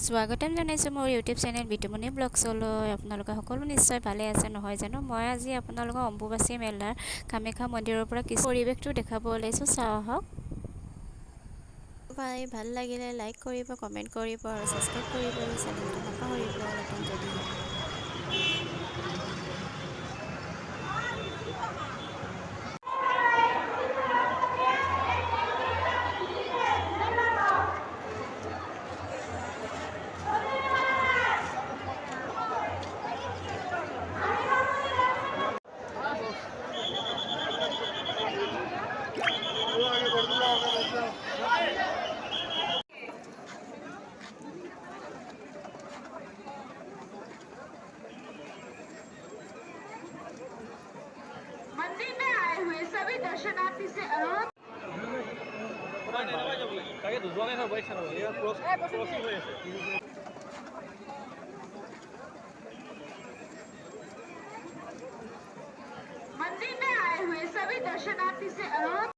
স্বাগতম জনাইছোঁ মোৰ ইউটিউব চেনেল বিতুমণি ব্লগছলৈ। আপোনালোকে সকলো নিশ্চয় ভালে আছে নহয় জানো। মই আজি আপোনালোকক অম্বুবাচী মেলাৰ কামাখ্যা মন্দিৰৰ পৰা কিছু পৰিৱেশটো দেখাব ওলাইছোঁ, চাওঁ আহক। ভাল লাগিলে লাইক কৰিব, কমেণ্ট কৰিব আৰু ছাবস্ক্ৰাইব কৰিবলৈ চেনেলটো নাপাহৰিব নতুন যদি। मंदिर में आए हुए सभी दर्शनार्थी से अनुरोध। मंदिर में आए हुए सभी दर्शनार्थी से अनुरोध